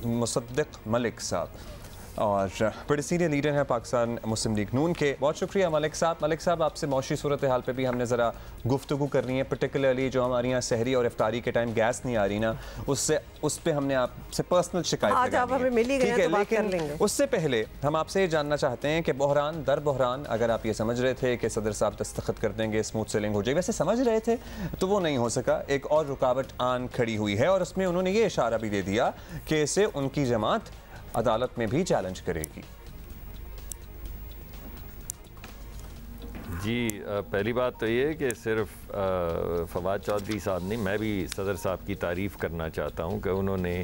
मुसद्दिक मलिक साहब और बड़े सीनियर लीडर हैं पाकिस्तान मुस्लिम लीग नून के। बहुत शुक्रिया मलिक साहब। मलिक साहब, आपसे मौशी सूरत हाल पे भी हमने ज़रा गुफ्तगू करनी है, पर्टिकुलरली जो हमारे यहाँ सहरी और इफ्तारी के टाइम गैस नहीं आ रही ना, उस पर हमने आपसे पर्सनल शिकायत आज आप हमें मिल ही गए हैं तो बात कर लेंगे। उससे पहले हम आपसे ये जानना चाहते हैं कि बहरान दर बहरान अगर आप ये समझ रहे थे कि सदर साहब दस्तखत कर देंगे, स्मूथ सेलिंग हो जाएगी, वैसे समझ रहे थे तो वो नहीं हो सका। एक और रुकावट आन खड़ी हुई है और उसमें उन्होंने ये इशारा भी दे दिया कि इसे उनकी जमात अदालत में भी चैलेंज करेगी। जी, पहली बात तो ये है कि सिर्फ फवाद चौधरी साहब नहीं, मैं भी सदर साहब की तारीफ़ करना चाहता हूँ कि उन्होंने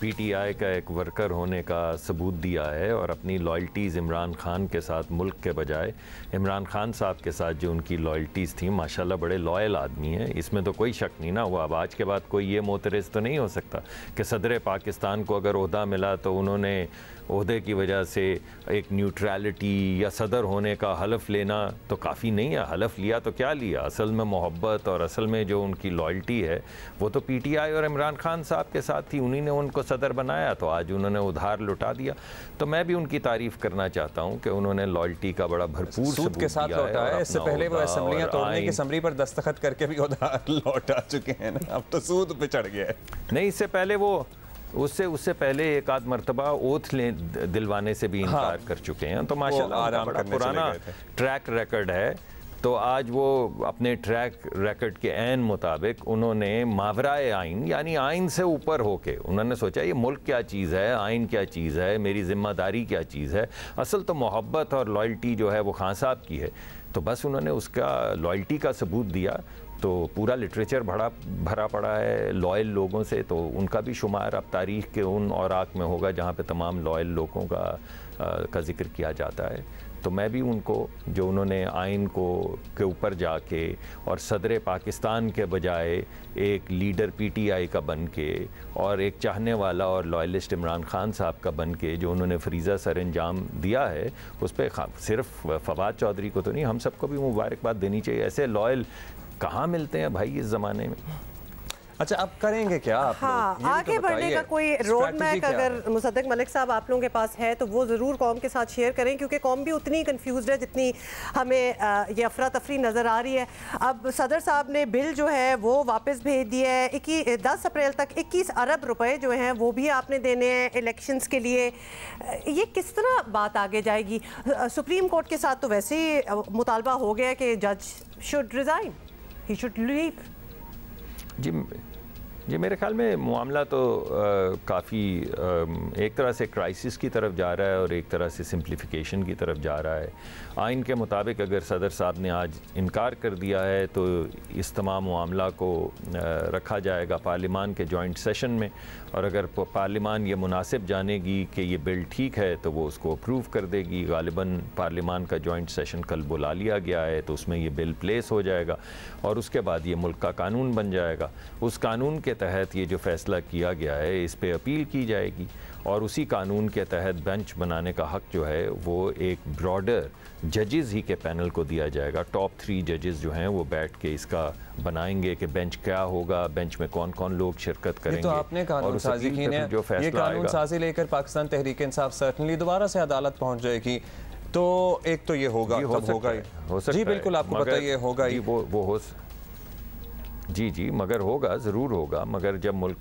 पीटीआई का एक वर्कर होने का सबूत दिया है और अपनी लॉयल्टीज़ इमरान खान के साथ मुल्क के बजाय इमरान खान साहब के साथ जो उनकी लॉयल्टीज़ थी, माशाल्लाह बड़े लॉयल आदमी हैं, इसमें तो कोई शक नहीं ना हुआ। अब आज के बाद कोई ये मोतरज़ तो नहीं हो सकता कि सदर पाकिस्तान को अगर ओहदा मिला तो उन्होंने ओहदे की वजह से एक न्यूट्रलिटी या सदर होने का हलफ लेना तो काफ़ी नहीं है। हलफ लिया तो क्या लिया, असल में मोहब्बत और असल में जो उनकी लॉयल्टी है वो तो पीटीआई और इमरान खान साहब के साथ थी, उन्हीं ने उनको सदर बनाया, तो आज उन्होंने उधार लुटा दिया। तो मैं भी उनकी तारीफ़ करना चाहता हूँ कि उन्होंने लॉयल्टी का बड़ा भरपूर सूद के साथ लौटा है। इससे पहले वो असेंबलियां तोड़ने की समरी पर दस्तखत करके भी उधार लौटा चुके हैं ना, अब तो सूद पे चढ़ गया है। नहीं, इससे पहले वो उससे पहले एक आध मरतबा ओथ दिलवाने से भी इनकार कर चुके हैं। तो माशाल्लाह बड़ा पुराना ट्रैक रिकॉर्ड है। तो आज वो अपने ट्रैक रिकॉर्ड के ऐन मुताबिक उन्होंने मावराए आइन, यानी आइन से ऊपर होके उन्होंने सोचा ये मुल्क क्या चीज़ है, आइन क्या चीज़ है, मेरी ज़िम्मेदारी क्या चीज़ है। असल तो मोहब्बत और लॉयल्टी जो है वो खान साहब की है। तो बस उन्होंने उसका लॉयल्टी का सबूत दिया। तो पूरा लिटरेचर भरा पड़ा है लॉयल लोगों से, तो उनका भी शुमार अब तारीख़ के उन औराक में होगा जहाँ पे तमाम लॉयल लोगों का जिक्र किया जाता है। तो मैं भी उनको, जो उन्होंने आइन के ऊपर जाके और सदर पाकिस्तान के बजाय एक लीडर पीटीआई का बन के और एक चाहने वाला और लॉयलिस्ट इमरान खान साहब का बन के जो उन्होंने फरीज़ा सर अंजाम दिया है, उस पर सिर्फ फवाद चौधरी को तो नहीं, हम सबको भी मुबारकबाद देनी चाहिए। ऐसे लॉयल कहाँ मिलते हैं भाई इस ज़माने में। अच्छा, अब करेंगे क्या आप हाँ, लोग? आगे बढ़ने का कोई रोड मैप अगर मुसद्दिक मलिक साहब आप लोगों के पास है तो वो ज़रूर कौम के साथ शेयर करें, क्योंकि कौम भी उतनी कंफ्यूज है जितनी हमें ये अफरा तफरी नज़र आ रही है। अब सदर साहब ने बिल जो है वो वापस भेज दिया है। 10 अप्रैल तक 21 अरब रुपए जो हैं वो भी आपने देने हैं इलेक्शंस के लिए। ये किस तरह बात आगे जाएगी? सुप्रीम कोर्ट के साथ तो वैसे ही मुतालबा हो गया कि जज should resign, he should leave. जी मेरे ख्याल में मामला तो काफ़ी एक तरह से क्राइसिस की तरफ जा रहा है और एक तरह से सिंप्लीफिकेशन की तरफ जा रहा है। आइन के मुताबिक अगर सदर साहब ने आज इनकार कर दिया है तो इस तमाम मामला को रखा जाएगा पार्लिमान के जॉइंट सेशन में, और अगर पार्लिमान ये मुनासिब जानेगी कि ये बिल ठीक है तो वो उसको अप्रूव कर देगी। गालिबन पार्लिमान का जॉइंट सेशन कल बुला लिया गया है, तो उसमें ये बिल प्लेस हो जाएगा और उसके बाद ये मुल्क का कानून बन जाएगा। उस कानून के तहत ये जो फ़ैसला किया गया है इस पे अपील की जाएगी और उसी कानून के तहत बेंच बनाने का हक़ जो है वो एक ब्रॉडर जजेस ही के पैनल को दिया जाएगा। टॉप 3 जजेस जो हैं वो बैठ के इसका बनाएंगे कि बेंच क्या होगा, बेंच में कौन कौन लोग शिरकत करेंगे। तो आपने कानून साजी की है, जो फैसला ये कानून साजी लेकर पाकिस्तान तहरीक इंसाफ सर्टनली दोबारा से अदालत पहुंच जाएगी। तो एक तो ये होगा, हो सकता जी बिल्कुल, आपको पता ये होगा ही। वो जी मगर होगा, ज़रूर होगा, मगर जब मुल्क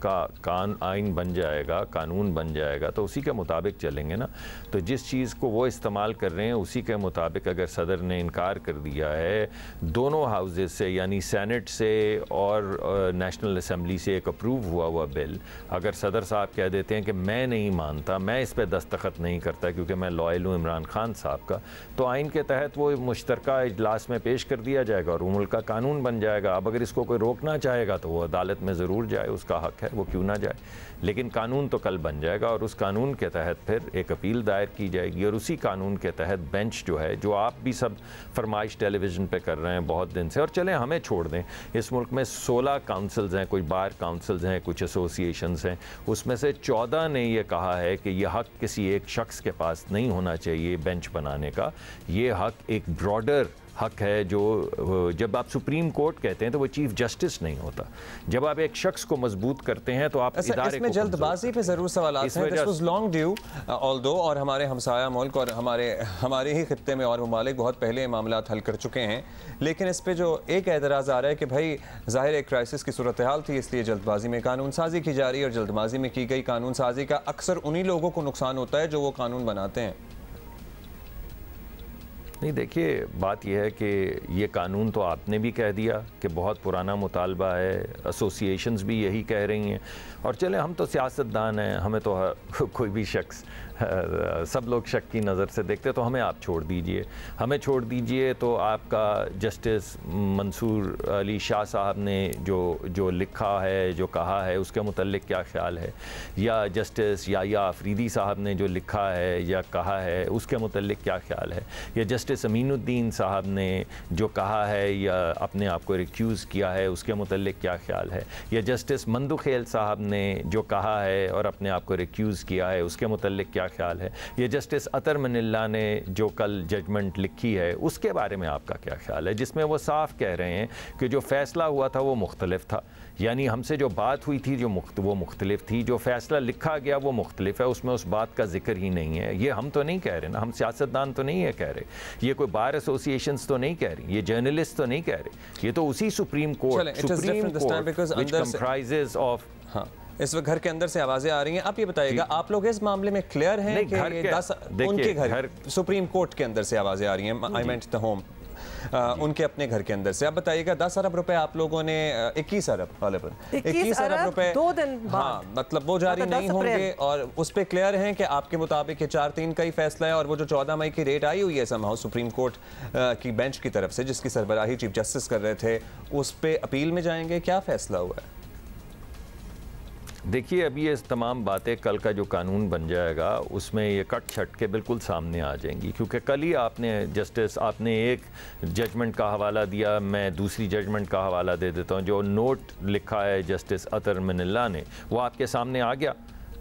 का आइन बन जाएगा, कानून बन जाएगा तो उसी के मुताबिक चलेंगे ना। तो जिस चीज़ को वो इस्तेमाल कर रहे हैं उसी के मुताबिक अगर सदर ने इनकार कर दिया है दोनों हाउसेस से, यानी सेनेट से और नेशनल असम्बली से एक अप्रूव हुआ बिल, अगर सदर साहब कह देते हैं कि मैं नहीं मानता, मैं इस पर दस्तखत नहीं करता क्योंकि मैं लॉयल हूँ इमरान खान साहब का, तो आइन के तहत वो मुश्तरका इजलास में पेश कर दिया जाएगा और वो मुल्क का कानून बन जाएगा। अब अगर इसको कोई रोकना चाहेगा तो वो अदालत में ज़रूर जाए, उसका हक है, वो क्यों ना जाए, लेकिन कानून तो कल बन जाएगा और उस कानून के तहत फिर एक अपील दायर की जाएगी और उसी कानून के तहत बेंच जो है, जो आप भी सब फरमाइश टेलीविज़न पे कर रहे हैं बहुत दिन से, और चलें हमें छोड़ दें, इस मुल्क में 16 काउंसिल्स हैं, कुछ बार काउंसिल्स हैं, कुछ एसोसिएशंस हैं, उसमें से 14 ने ये कहा है कि यह हक किसी एक शख्स के पास नहीं होना चाहिए बेंच बनाने का, ये हक एक ब्रॉडर हक है, जो जब आप सुप्रीम कोर्ट कहते हैं तो वो चीफ जस्टिस नहीं होता। जब आप एक शख्स को मजबूत करते हैं तो आप इदारे को जल्दबाजी पे जरूर सवालात हैं। This was long due although, और हमारे हमसाया मुल्क और हमारे ही खित्ते में और ममालिक बहुत पहले मामला हल कर चुके हैं, लेकिन इस पे जो एक एतराज़ आ रहा है कि भाई ज़ाहिर एक क्राइसिस की सूरत हाल थी, इसलिए जल्दबाजी में कानून साजी की जा रही है, और जल्दबाजी में की गई कानून साजी का अक्सर उन्हीं लोगों को नुकसान होता है जो वो कानून बनाते हैं। नहीं, देखिए बात यह है कि ये कानून तो आपने भी कह दिया कि बहुत पुराना मुतालबा है, एसोसिएशंस भी यही कह रही हैं, और चले हम तो सियासतदान हैं, हमें तो कोई भी शख्स सब लोग शक की नज़र से देखते, तो हमें आप छोड़ दीजिए, हमें छोड़ दीजिए। तो आपका जस्टिस मंसूर अली शाह साहब ने जो लिखा है, जो कहा है, उसके मुतल्लिक क्या ख्याल है, या जस्टिस या अफरीदी साहब ने जो लिखा है या कहा है उसके मुतल्लिक क्या ख्याल है, या जस्टिस अमीनुद्दीन साहब ने जो कहा है या अपने आप को रिक्यूज़ किया है उसके मुतल्लिक क्या ख्याल है, या जस्टिस मंदुखेल साहब ने जो कहा है और अपने आप को रिक्यूज़ किया है उसके मुतल्लिक क्या ख्याल है, ये जस्टिस अतर मनिल्ला ने जो कल जजमेंट लिखी है उसके बारे में आपका क्या ख्याल है, जिसमें वो साफ कह रहे हैं कि जो फ़ैसला हुआ था वो मुख्तलिफ था, यानी हमसे जो बात हुई थी वो मुख्तलिफ थी, जो फ़ैसला लिखा गया वो मुख्तलिफ है, उसमें उस बात का जिक्र ही नहीं है। ये हम तो नहीं कह रहे ना, हम सियासतदान तो नहीं है कह रहे, ये कोई बार एसोसिएशंस तो नहीं कह रही, ये जर्नलिस्ट तो नहीं कह रहे, ये तो उसी supreme court which comprises of. हाँ, इस वक्त घर के अंदर से आवाजें आ रही हैं, आप ये बताइएगा आप लोग इस मामले में क्लियर हैं कि उनके घर सुप्रीम कोर्ट के अंदर से आवाजें आ रही हैं, आई मेंट द होम, उनके अपने घर के अंदर से, आप बताइएगा 10 अरब रुपए आप लोगों ने 21 अरब वाले पर 21 अरब रुपए 2 दिन बाद, हाँ मतलब वो जारी नहीं होंगे, और उस पे क्लियर हैं कि आपके मुताबिक ये 4-3 का ही फैसला है, और वो जो 14 मई की डेट आई हुई है समहाउ सुप्रीम कोर्ट की बेंच की तरफ से जिसकी सरबराही चीफ जस्टिस कर रहे थे, उस पे अपील में जाएंगे, क्या फैसला हुआ है? देखिए, अभी ये तमाम बातें कल का जो कानून बन जाएगा उसमें ये कट छट के बिल्कुल सामने आ जाएंगी, क्योंकि कल ही आपने एक जजमेंट का हवाला दिया, मैं दूसरी जजमेंट का हवाला दे देता हूँ। जो नोट लिखा है जस्टिस अतर मनिल्ला ने वो आपके सामने आ गया,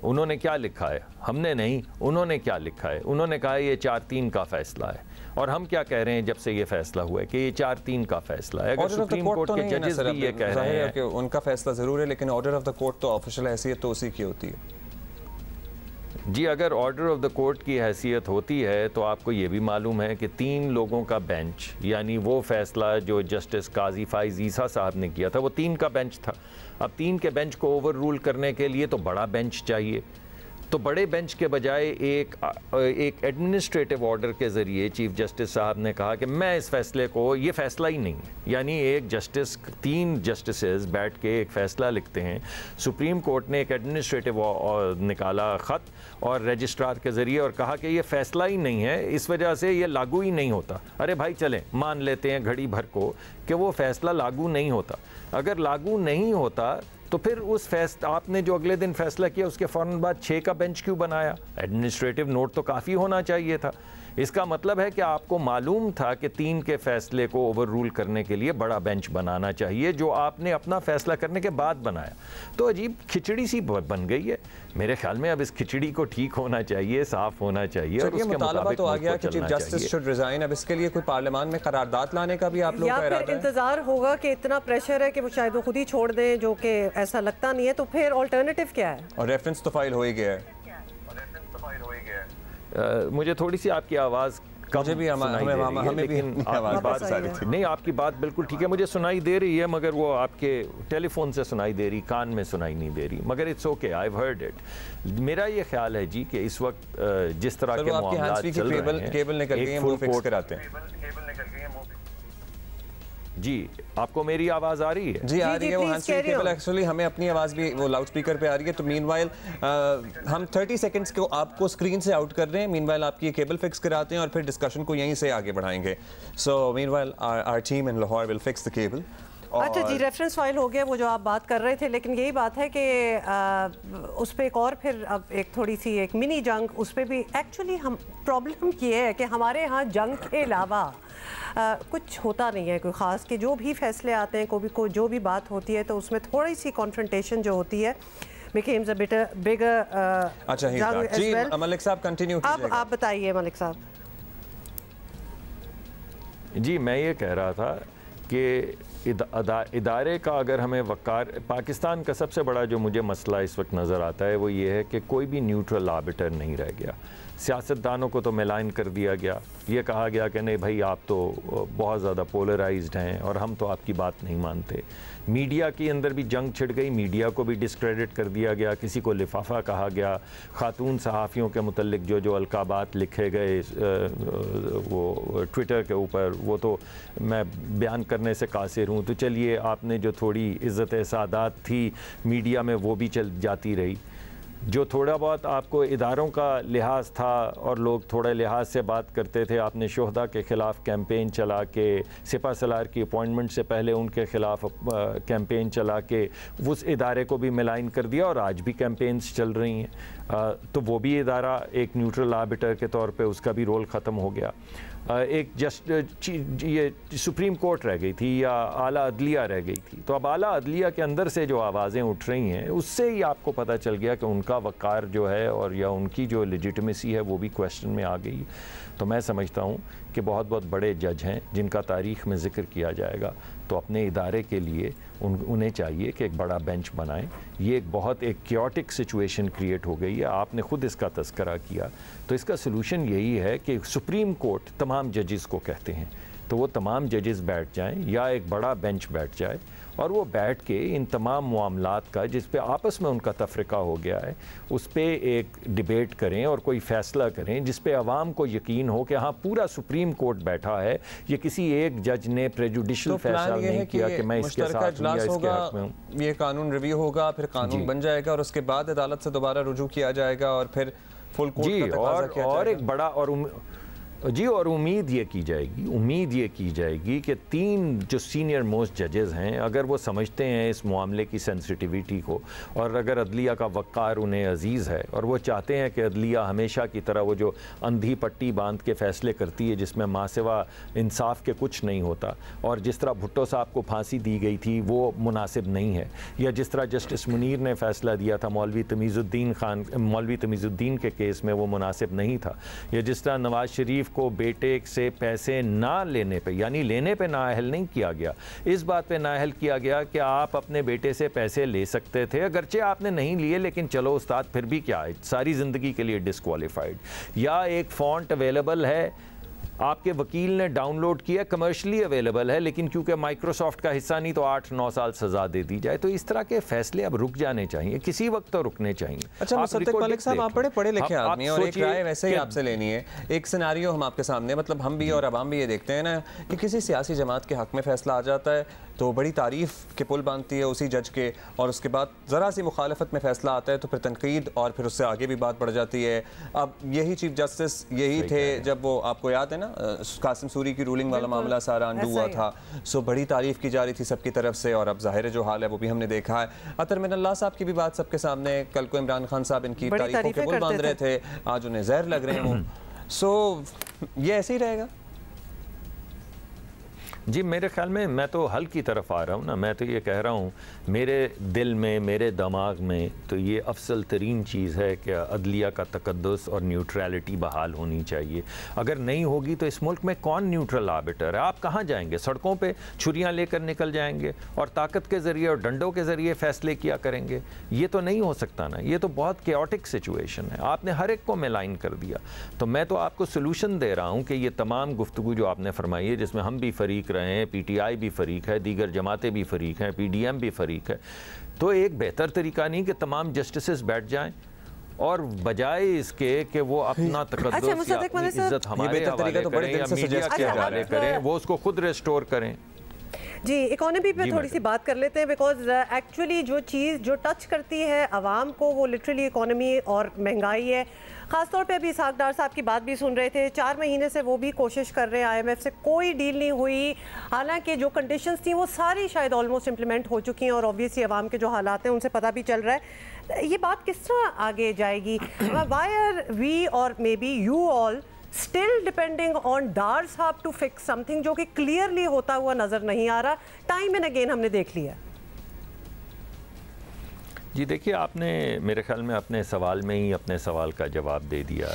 उन्होंने क्या लिखा है, हमने नहीं, उन्होंने क्या लिखा है, उन्होंने कहा है ये 4-3 का फैसला है, और हम क्या कह रहे हैं जब से ये फैसला हुआ है कि ये 4-3 का फैसला है। अगर सुप्रीम कोर्ट के जजेस भी ये कह रहे हैं कि उनका फैसला जरूर है, लेकिन ऑर्डर ऑफ द कोर्ट तो ऑफिशियल हैसियत तो उसी की होती है। जी, अगर ऑर्डर ऑफ द कोर्ट की हैसियत होती है तो आपको ये भी मालूम है कि 3 लोगों का बेंच, यानी वो फैसला जो जस्टिस काजी फाइज ईसा साहब ने किया था वो 3 का बेंच था। अब 3 के बेंच को ओवर रूल करने के लिए तो बड़ा बेंच चाहिए, तो बड़े बेंच के बजाय एक एडमिनिस्ट्रेटिव ऑर्डर के ज़रिए चीफ जस्टिस साहब ने कहा कि मैं इस फैसले को, ये फ़ैसला ही नहीं है, यानी एक जस्टिस 3 जस्टिसेस बैठ के एक फ़ैसला लिखते हैं। सुप्रीम कोर्ट ने एक एडमिनिस्ट्रेटिव निकाला ख़त और रजिस्ट्रार के ज़रिए और कहा कि ये फ़ैसला ही नहीं है, इस वजह से ये लागू ही नहीं होता। अरे भाई चलें, मान लेते हैं घड़ी भर को कि वो फ़ैसला लागू नहीं होता। अगर लागू नहीं होता तो फिर उस फैसला आपने जो अगले दिन फैसला किया उसके फ़ौरन बाद 6 का बेंच क्यों बनाया? एडमिनिस्ट्रेटिव नोट तो काफ़ी होना चाहिए था। इसका मतलब है कि आपको मालूम था कि 3 के फैसले को ओवर रूल करने के लिए बड़ा बेंच बनाना चाहिए, जो आपने अपना फैसला करने के बाद बनाया। तो अजीब खिचड़ी सी बन गई है। मेरे ख्याल में अब इस खिचड़ी को ठीक होना चाहिए, साफ होना चाहिए, और उसके मुताबिक तो आ गया कि चीफ जस्टिस शुड रिजाइन। अब इसके लिए कोई पार्लियामान में करारदाद लाने का भी आप लोगों का इरादा है? इंतजार होगा कि इतना प्रेशर है कि वो शायद वो खुद ही छोड़ दें, जो कि ऐसा लगता नहीं है, तो फिर ऑल्टरनेटिव क्या है? और रेफरेंस तो फाइल हो ही गया है। मुझे थोड़ी सी आपकी आवाज़ मुझे भी हमें भी आपकी बात नहीं, आपकी बात बिल्कुल ठीक है, मुझे सुनाई दे रही है, मगर वो आपके टेलीफोन से सुनाई दे रही, कान में सुनाई नहीं दे रही, मगर it's okay, I have heard it. मेरा ये ख्याल है जी कि इस वक्त जिस तरह के मामलात चल रहे हैं, केबल निकल गई है, वो फिक्स कराते हैं। जी, आपको मेरी आवाज आ रही है? जी आ रही है। वो हैंड्स फ्री केबल एक्चुअली हमें अपनी आवाज भी वो लाउड स्पीकर पे आ रही है, तो मीनवाइल हम 30 सेकंड्स को आपको स्क्रीन से आउट कर रहे हैं, मीनवाइल आपकी ये केबल फिक्स कराते हैं और फिर डिस्कशन को यहीं से आगे बढ़ाएंगे। So meanwhile our team in Lahore will fix the cable. अच्छा जी, रेफरेंस फाइल हो गया वो जो आप बात कर रहे थे, लेकिन यही बात है कि उस पर एक और फिर अब एक थोड़ी सी एक मिनी जंग उस पर भी एक्चुअली हम प्रॉब्लम ये है कि हमारे यहाँ जंग के अलावा कुछ होता नहीं है कोई ख़ास, कि जो भी फैसले आते हैं को जो भी बात होती है तो उसमें थोड़ी सी कॉन्फ्रंटेशन जो होती है becomes a bit bigger जंग as well। मलिक साहब कंटिन्यू कीजिएगा। अब आप बताइए मलिक साहब। जी मैं ये कह रहा था कि इदारे का अगर हमें वक़ार, पाकिस्तान का सबसे बड़ा जो मुझे मसला इस वक्त नज़र आता है वो ये है कि कोई भी न्यूट्रल आर्बिटर नहीं रह गया। सियासतदानों को तो मिलान कर दिया गया, ये कहा गया कि नहीं भाई आप तो बहुत ज़्यादा पोलराइज्ड हैं और हम तो आपकी बात नहीं मानते। मीडिया के अंदर भी जंग छिड़ गई, मीडिया को भी डिस्क्रेडिट कर दिया गया, किसी को लिफाफा कहा गया, ख़ातून सहाफ़ियों के मुतल्लिक जो अलकाबात लिखे गए वो ट्विटर के ऊपर, वो तो मैं बयान करने से कासिर हूँ। तो चलिए आपने जो थोड़ी इज़्ज़त सादात थी मीडिया में वो भी चल जाती रही। जो थोड़ा बहुत आपको इदारों का लिहाज था और लोग थोड़े लिहाज से बात करते थे, आपने शोहदा के ख़िलाफ़ कैंपेन चला के, सिपा सलार की अपॉइंटमेंट से पहले उनके ख़िलाफ़ कैंपेन चला के उस इदारे को भी मिलाइन कर दिया और आज भी कैंपेन्स चल रही हैं। तो वो भी इदारा एक न्यूट्रल आर्बिटर के तौर पे उसका भी रोल ख़त्म हो गया। एक ये सुप्रीम कोर्ट रह गई थी या आला अदलिया रह गई थी। तो अब आला अदलिया के अंदर से जो आवाज़ें उठ रही हैं उससे ही आपको पता चल गया कि उनका वक़ार जो है और या उनकी जो लेजिटिमेसी है वो भी क्वेश्चन में आ गई। तो मैं समझता हूँ कि बहुत बहुत बड़े जज हैं जिनका तारीख़ में ज़िक्र किया जाएगा, तो अपने इदारे के लिए उन्हें चाहिए कि एक बड़ा बेंच बनाएं। ये एक क्योटिक सिचुएशन क्रिएट हो गई है, आपने ख़ुद इसका तज़किरा किया। तो इसका सलूशन यही है कि सुप्रीम कोर्ट तमाम जजेस को कहते हैं, तो वो तमाम जजेस बैठ जाएं या एक बड़ा बेंच बैठ जाए और वो बैठ के इन तमाम मामलात का जिस पे आपस में उनका तफरीका हो गया है उस पर एक डिबेट करें और कोई फ़ैसला करें जिस पे अवाम को यकीन हो कि हाँ पूरा सुप्रीम कोर्ट बैठा है, ये किसी एक जज ने प्रेजुडिशियल फैसला नहीं किया कि मैं इसके साथ हूं या इसके हक में हूं। ये कानून रिव्यू होगा, फिर कानून बन जाएगा और उसके बाद अदालत से दोबारा रुजू किया जाएगा और फिर फुल कोर्ट का तकाज़ा किया जाएगा। और एक बड़ा और उम्मीद ये की जाएगी कि 3 जो सीनियर मोस्ट जजेस हैं अगर वो समझते हैं इस मामले की सेंसिटिविटी को और अगर अदलिया का वक़ार उन्हें अजीज़ है और वो चाहते हैं कि अदलिया हमेशा की तरह वो जो अंधी पट्टी बांध के फ़ैसले करती है जिसमें मासिवा इंसाफ के कुछ नहीं होता, और जिस तरह भुट्टो साहब को फांसी दी गई थी वो मुनासिब नहीं है, या जिस तरह जस्टिस मुनीर ने फ़ैसला दिया था मौलवी तमीज़ुद्दीन के केस में वो मुनासिब नहीं था, या जिस तरह नवाज शरीफ को बेटे से पैसे ना लेने पे यानी लेने पे नाअहल नहीं किया गया, इस बात पे नाअहल किया गया कि आप अपने बेटे से पैसे ले सकते थे, अगरचे आपने नहीं लिए लेकिन चलो उस्ताद फिर भी क्या है सारी ज़िंदगी के लिए डिस्क्वालीफाइड। या एक फ़ॉन्ट अवेलेबल है, आपके वकील ने डाउनलोड किया, कमर्शियली अवेलेबल है लेकिन क्योंकि माइक्रोसॉफ्ट का हिस्सा नहीं तो 8-9 साल सज़ा दे दी जाए। तो इस तरह के फैसले अब रुक जाने चाहिए, किसी वक्त तो रुकने चाहिए। अच्छा मुसद्दिक मलिक साहब, आप बड़े पढ़े लिखे आदमी और एक राय वैसे ही आपसे लेनी है। एक सिनारियो हम आपके सामने, मतलब हम भी और अवाम भी ये देखते हैं ना कि किसी सियासी जमात के हक में फैसला आ जाता है तो बड़ी तारीफ़ के पुल बांधती है उसी जज के, और उसके बाद ज़रा सी मुखालफत में फ़ैसला आता है तो फिर तनकीद और फिर उससे आगे भी बात बढ़ जाती है। अब यही चीफ जस्टिस यही थे जब वो, आपको याद है ना, कासिम सूरी की रूलिंग वाला मामला सारा अंडू हुआ था, सो बड़ी तारीफ़ की जा रही थी सबकी तरफ से, और अब ज़ाहिर जो हाल है वो भी हमने देखा है। अतर मिनल्लाह साहब की भी बात सबके सामने, कल को इमरान खान साहब इनकी तारीफ़ों के पुल बांध रहे थे, आज उन्हें जहर लग रहे हैं। सो ये ऐसे ही रहेगा? जी मेरे ख्याल में मैं तो हल की तरफ आ रहा हूँ ना, मैं तो ये कह रहा हूँ मेरे दिल में, मेरे दिमाग में तो ये अफसल तरीन चीज़ है कि अदलिया का तकद्दुस और न्यूट्रलिटी बहाल होनी चाहिए। अगर नहीं होगी तो इस मुल्क में कौन न्यूट्रल आर्बिटर है? आप कहाँ जाएंगे? सड़कों पे छुरियाँ लेकर निकल जाएंगे और ताकत के ज़रिए और डंडों के ज़रिए फ़ैसले किया करेंगे? ये तो नहीं हो सकता ना, ये तो बहुत केओटिक सिचुएशन है। आपने हर एक को मिलाइन कर दिया। तो मैं तो आपको सोल्यूशन दे रहा हूँ कि ये तमाम गुफ्तगू जो आपने फरमाई है जिसमें हम भी फरीक रहे हैं, पीटीआई भी फरीक है, दीगर जमातें भी फरीक हैं, पीडीएम भी फरीक है, तो एक बेहतर तरीका नहीं कि तमाम जस्टिसेस बैठ जाएं और बजाय इसके कि वो अपना तकद्दुस या अपनी इज्जत हमारे हवाले करें या मीडिया के हवाले करें, वो उसको खुद रिस्टोर करें। जी इकोनॉमी पे थोड़ी सी बात कर लेते हैं, बिकॉज एक्चुअली जो चीज़ जो टच करती है आवाम को वो लिटरली इकोनॉमी और महंगाई है। ख़ासतौर पे अभी इसहाक डार साहब की बात भी सुन रहे थे, 4 महीने से वो भी कोशिश कर रहे हैं, IMF से कोई डील नहीं हुई, हालांकि जो कंडीशंस थी वो सारी शायद ऑलमोस्ट इम्प्लीमेंट हो चुकी हैं और ऑब्वियसली आवाम के जो हालात हैं उनसे पता भी चल रहा है। ये बात किस तरह आगे जाएगी? वाई आर वी और maybe you all still depending on Dar साहब टू फिक्स समथिंग जो कि क्लियरली होता हुआ नज़र नहीं आ रहा? टाइम एंड अगेन हमने देख लिया। जी देखिए, आपने मेरे ख्याल में अपने सवाल में ही अपने सवाल का जवाब दे दिया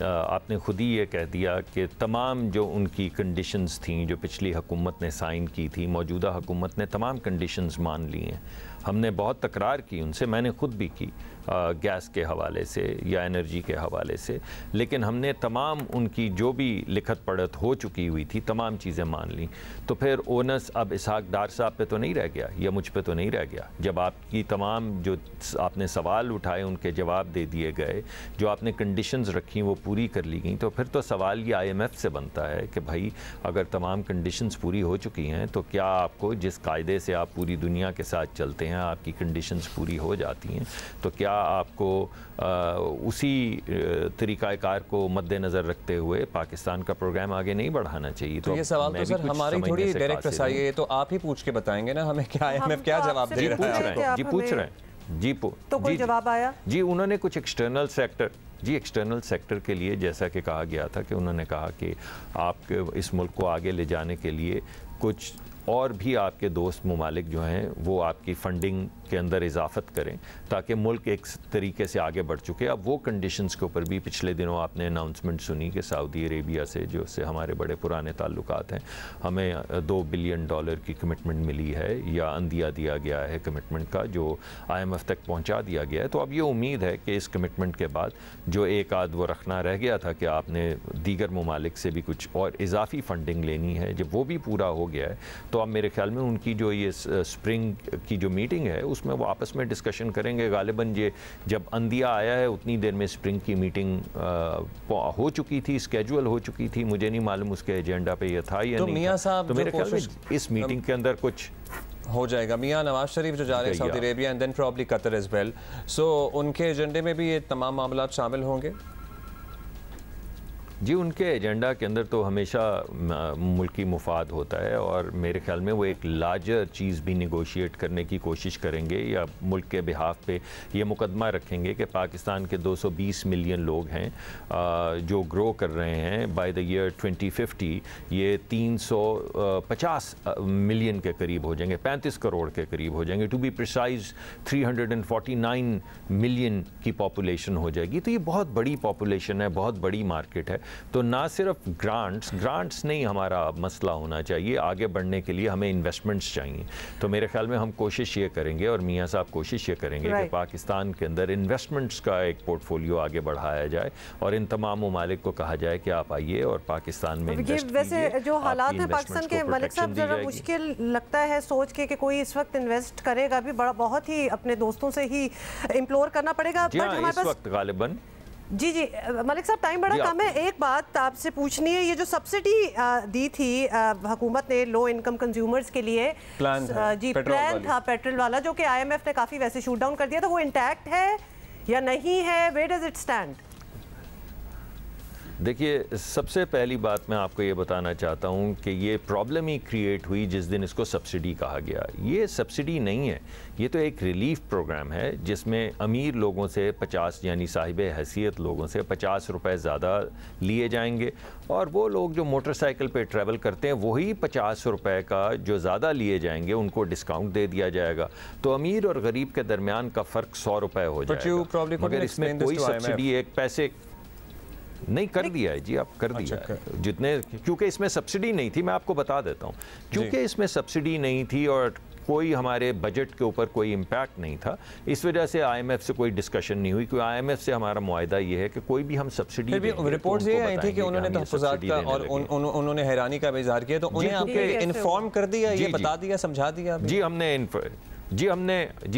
आपने खुद ही ये कह दिया कि तमाम जो उनकी कंडीशंस थी जो पिछली हुकूमत ने साइन की थी, मौजूदा हुकूमत ने तमाम कंडीशंस मान ली हैं। हमने बहुत तकरार की उनसे, मैंने खुद भी की, गैस के हवाले से या एनर्जी के हवाले से, लेकिन हमने तमाम उनकी जो भी लिखत पढ़त हो चुकी हुई थी तमाम चीज़ें मान ली। तो फिर ओनस अब इसहाक डार साहब पे तो नहीं रह गया या मुझ पे तो नहीं रह गया। जब आपकी तमाम जो आपने सवाल उठाए उनके जवाब दे दिए गए, जो आपने कंडीशंस रखी वो पूरी कर ली गई, तो फिर तो सवाल ये IMF से बनता है कि भाई अगर तमाम कंडीशंस पूरी हो चुकी हैं तो क्या आपको जिस कायदे से आप पूरी दुनिया के साथ चलते हैं आपकी कंडीशंस पूरी हो जाती हैं, तो क्या आपको उसी तरीक़ाकार को मद्देनज़र रखते हुए पाकिस्तान का प्रोग्राम आगे नहीं बढ़ाना चाहिए? तो ये सवाल तो सर हमारी थोड़ी डायरेक्ट रसाई है, तो आप ही पूछ के बताएंगे ना हमें क्या IMF क्या जवाब दे रहा है? जी पूछ रहे हैं जी। तो कोई जवाब आया? जी उन्होंने कुछ एक्सटर्नल सेक्टर के लिए जैसा कि कहा गया था कि उन्होंने कहा कि आप इस मुल्क को आगे ले जाने के लिए कुछ और भी आपके दोस्त ममालिक जो हैं वो आपकी फ़ंडिंग के अंदर इजाफत करें ताकि मुल्क एक तरीके से आगे बढ़ चुके। अब वो कंडीशंस के ऊपर भी पिछले दिनों आपने अनाउंसमेंट सुनी कि सऊदी अरेबिया से जो से हमारे बड़े पुराने ताल्लुकात हैं, हमें $2 बिलियन की कमिटमेंट मिली है या अंदिया दिया गया है कमिटमेंट का, जो IMF तक पहुँचा दिया गया है। तो अब ये उम्मीद है कि इस कमिटमेंट के बाद जो एक आध वो रखना रह गया था कि आपने दीगर ममालिक से भी कुछ और इजाफी फ़ंडिंग लेनी है, जब वो भी पूरा हो गया है तो अब मेरे ख्याल में उनकी जो ये स्प्रिंग की जो मीटिंग है उसमें वो आपस में डिस्कशन करेंगे। गालिबन ये जब अंदिया आया है उतनी देर में स्प्रिंग की मीटिंग हो चुकी थी, स्केजुअल हो चुकी थी। मुझे नहीं मालूम उसके एजेंडा पे ये था या तो नहीं मियां साहब, तो मेरे ख्याल में इस मीटिंग के अंदर कुछ हो जाएगा। मियां नवाज शरीफ जो जा रहे हैं Saudi Arabia and then probably Qatar as well, so उनके एजेंडे में भी ये तमाम मामला शामिल होंगे? जी उनके एजेंडा के अंदर तो हमेशा मुल्की मुफाद होता है और मेरे ख्याल में वो एक लार्जर चीज़ भी निगोशिएट करने की कोशिश करेंगे या मुल्क के बिहाफ पे ये मुकदमा रखेंगे कि पाकिस्तान के 220 मिलियन लोग हैं जो ग्रो कर रहे हैं। बाय द ईयर 2050 ये 350 मिलियन के करीब हो जाएंगे, 35 करोड़ के करीब हो जाएंगे। टू बी प्रिसाइज 349 मिलियन की पॉपुलेशन हो जाएगी। तो ये बहुत बड़ी पॉपुलेशन है, बहुत बड़ी मार्केट है। तो ना सिर्फ ग्रांट्स नहीं हमारा मसला होना चाहिए, आगे बढ़ने के लिए हमें इन्वेस्टमेंट्स चाहिए। तो मेरे ख्याल में हम कोशिश ये करेंगे और मियां साहब कोशिश ये करेंगे कि पाकिस्तान के अंदर इन्वेस्टमेंट्स का एक पोर्टफोलियो आगे बढ़ाया जाए और इन तमाम ममालिक को कहा जाए कि आप आइए और पाकिस्तान में इन्वेस्ट कीजिए। वैसे जो हालात है पाकिस्तान के, मलिक साहब जरा मुश्किल लगता है सोच के कि कोई इस वक्त इन्वेस्ट करेगा भी, बड़ा बहुत ही अपने दोस्तों से ही इम्प्लोर करना पड़ेगा। इस वक्त गालिबन जी मलिक साहब टाइम बड़ा कम है। एक बात आपसे पूछनी है, ये जो सब्सिडी दी थी हुकूमत ने लो इनकम कंज्यूमर्स के लिए, प्लान था पेट्रोल वाला, जो कि IMF ने काफ़ी वैसे शूट डाउन कर दिया था, वो इंटैक्ट है या नहीं है? Where does it stand? देखिए सबसे पहली बात मैं आपको ये बताना चाहता हूँ कि ये प्रॉब्लम ही क्रिएट हुई जिस दिन इसको सब्सिडी कहा गया। ये सब्सिडी नहीं है, ये तो एक रिलीफ प्रोग्राम है जिसमें अमीर लोगों से 50 यानी साहिब हैसियत लोगों से 50 रुपए ज़्यादा लिए जाएंगे और वो लोग जो मोटरसाइकिल पे ट्रैवल करते हैं वही 50 रुपए का जो ज़्यादा लिए जाएंगे उनको डिस्काउंट दे दिया जाएगा। तो अमीर और गरीब के दरमियान का फ़र्क 100 रुपए हो जाएगा। मगर इसमें कोई सब्सिडी एक पैसे नहीं कर दिया है जी, आप कर दिया है जितने, क्योंकि इसमें सब्सिडी नहीं थी। मैं आपको बता देता हूँ, क्योंकि इसमें सब्सिडी नहीं थी और कोई हमारे बजट के ऊपर कोई इम्पैक्ट नहीं था, इस वजह से IMF से कोई डिस्कशन नहीं हुई। क्योंकि IMF से हमारा मुआहदा ये है कि कोई भी हम सब्सिडी, रिपोर्ट्स ये आई थी कि उन्होंने तहफ़्फ़ुज़ात का और उन्होंने हैरानी का भी इज़हार किया, तो उन्हें आपके इन्फॉर्म कर दिया, ये बता दिया, समझा दिया? जी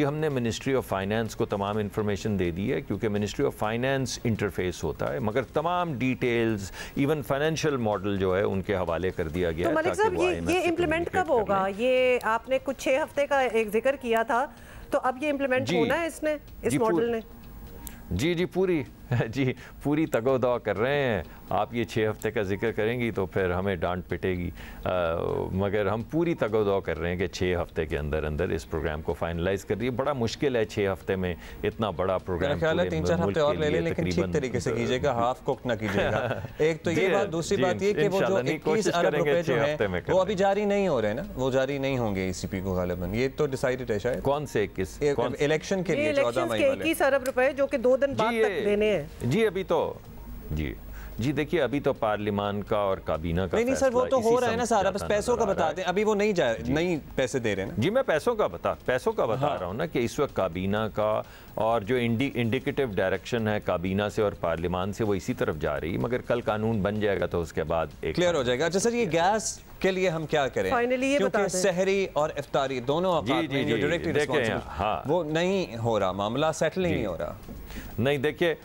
हमने मिनिस्ट्री ऑफ फाइनेंस को तमाम इंफॉर्मेशन दे दी है, क्योंकि मिनिस्ट्री ऑफ फाइनेंस इंटरफेस होता है, मगर तमाम डिटेल्स इवन फाइनेंशियल मॉडल जो है उनके हवाले कर दिया गया। तो मलिक साहब ये इम्प्लीमेंट कब होगा? ये आपने कुछ 6 हफ्ते का एक जिक्र किया था, तो अब ये इम्प्लीमेंट होना है इस मॉडल ने? जी पूरी तगोदौ कर रहे हैं। आप ये 6 हफ्ते का जिक्र करेंगी तो फिर हमें डांट पिटेगी, मगर हम पूरी तगोदौ कर रहे हैं कि 6 हफ्ते के अंदर इस प्रोग्राम को फाइनलाइज कर दिए। बड़ा मुश्किल है 6 हफ्ते में इतना बड़ा प्रोग्राम। ख्याल है 3-4 हफ्ते और ले लें, लेकिन ठीक तरीके से कीजिएगा, हाफ कुक ना कीजिएगा। एक तो ये बात, दूसरी बात ये कि वो जो 21 अरब रुपए जो है वो अभी जारी नहीं हो रहे ना, वो जारी नहीं होंगे ECP को गालिबन, ये तो डिसाइडेड है शायद। कौन से 21? इलेक्शन के लिए 14 मई वाले 21 अरब रुपए जो कि 2 दिन बाद तक देने हैं। जी अभी तो जी जी देखिए, अभी तो पार्लियामान का और काबीना का नहीं सर, वो तो हो रहा है ना सारा, बस पैसों का बताते हैं। अभी वो नहीं पैसे दे रहे हैं ना। जी मैं पैसों का बता रहा हूँ ना कि इस वक्त काबीना का और जो इंडिकेटिव डायरेक्शन है काबीना से और पार्लियामान से वो इसी तरफ जा रही है, मगर कल कानून बन जाएगा तो उसके बाद एक क्लियर हो जाएगा। अच्छा सर, ये गैस के लिए हम क्या करें? क्योंकि सहरी और इफ्तारी दोनों वो नहीं हो रहा, मामला सेटल नहीं हो रहा। नहीं देखिए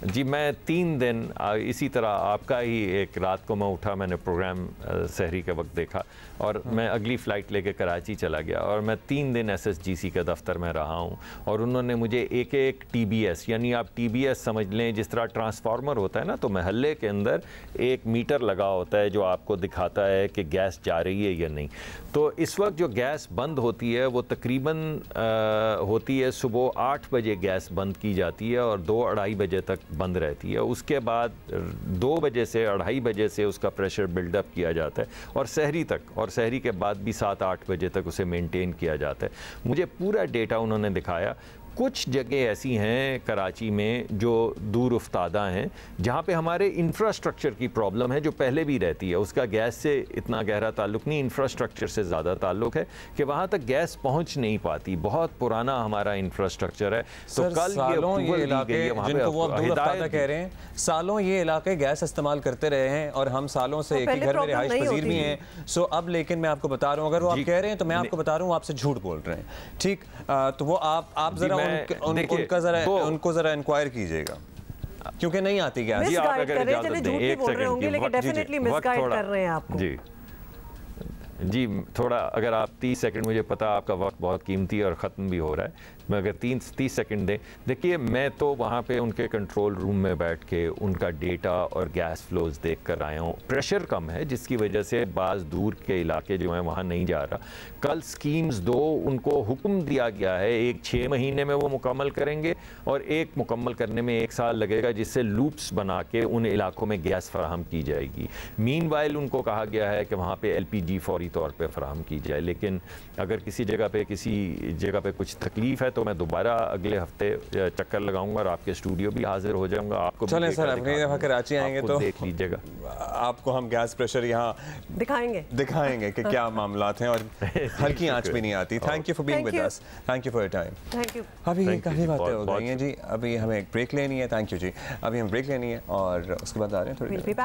जी, मैं 3 दिन इसी तरह आपका ही एक रात को मैं उठा, मैंने प्रोग्राम सहरी के वक्त देखा और मैं अगली फ़्लाइट लेके कराची चला गया और मैं 3 दिन SSGC के दफ्तर में रहा हूँ और उन्होंने मुझे एक TBS, यानी आप TBS समझ लें जिस तरह ट्रांसफार्मर होता है ना, तो महल्ले के अंदर एक मीटर लगा होता है जो आपको दिखाता है कि गैस जा रही है या नहीं। तो इस वक्त जो गैस बंद होती है वो तकरीबन होती है सुबह 8 बजे गैस बंद की जाती है और 2-2:30 बजे तक बंद रहती है। उसके बाद 2 बजे से 2:30 बजे से उसका प्रेशर बिल्डअप किया जाता है और सहरी तक, और सहरी के बाद भी 7-8 बजे तक उसे मेंटेन किया जाता है। मुझे पूरा डेटा उन्होंने दिखाया। कुछ जगह ऐसी हैं कराची में जो दूर उफ्तादा हैं जहाँ पे हमारे इंफ्रास्ट्रक्चर की प्रॉब्लम है जो पहले भी रहती है। उसका गैस से इतना गहरा ताल्लुक नहीं, इंफ्रास्ट्रक्चर से ज़्यादा ताल्लुक है कि वहाँ तक गैस पहुँच नहीं पाती। बहुत पुराना हमारा इंफ्रास्ट्रक्चर है। तो कल ये इलाके जिनको वो दूर उफ्तादा कह रहे हैं, सालों ये इलाके गैस इस्तेमाल करते रहे हैं और हम सालों से एक ही घर में रिहाइश पजीर भी हैं। सो अब लेकिन मैं आपको बता रहा हूँ, अगर वो आप कह रहे हैं तो मैं आपको बता रहा हूँ आपसे झूठ बोल रहे हैं। ठीक, तो वो आप जरा उनको जरा इंक्वायर कीजिएगा क्योंकि नहीं आती गैस। जी आप अगर इजाजत दें, एक सेकंड, लेकिन डेफिनेटली मिसगाइड कर रहे हैं आपको। जी थोड़ा अगर आप 30 सेकंड, मुझे पता आपका वक्त बहुत कीमती है और ख़त्म भी हो रहा है, मैं अगर 30 सेकंड दें। देखिए मैं तो वहाँ पे उनके कंट्रोल रूम में बैठ के उनका डेटा और गैस फ्लोज देख कर आया हूँ। प्रेशर कम है जिसकी वजह से बाज़ दूर के इलाके जो हैं वहाँ नहीं जा रहा। कल स्कीम्स 2 उनको हुक्म दिया गया है, एक 6 महीने में वो मुकम्मल करेंगे और एक मुकम्मल करने में 1 साल लगेगा, जिससे लूप्स बना के उन इलाकों में गैस फराहम की जाएगी। मीनवाइल उनको कहा गया है कि वहाँ पे LPG फौरी तौर पे फराहम की जाए, लेकिन अगर किसी जगह पे कुछ तकलीफ है तो मैं दोबारा अगले हफ्ते चक्कर लगाऊंगा और आपके स्टूडियो भी हाजिर हो जाऊंगा। आपको चलें सर, अगली दफा कराची आएंगे तो देख लीजिएगा, आपको हम गैस प्रेशर यहाँ दिखाएंगे कि क्या मामलात हैं और हल्की आंच भी नहीं आती। Thank you for being with us, thank you for your time. Thank you. अभी काफ़ी बातें हो गई हैं जी, अभी हमें एक ब्रेक लेनी है। थैंक यू जी, अभी हम ब्रेक लेनी है और उसके बाद आ रहे हैं थोड़ी देर।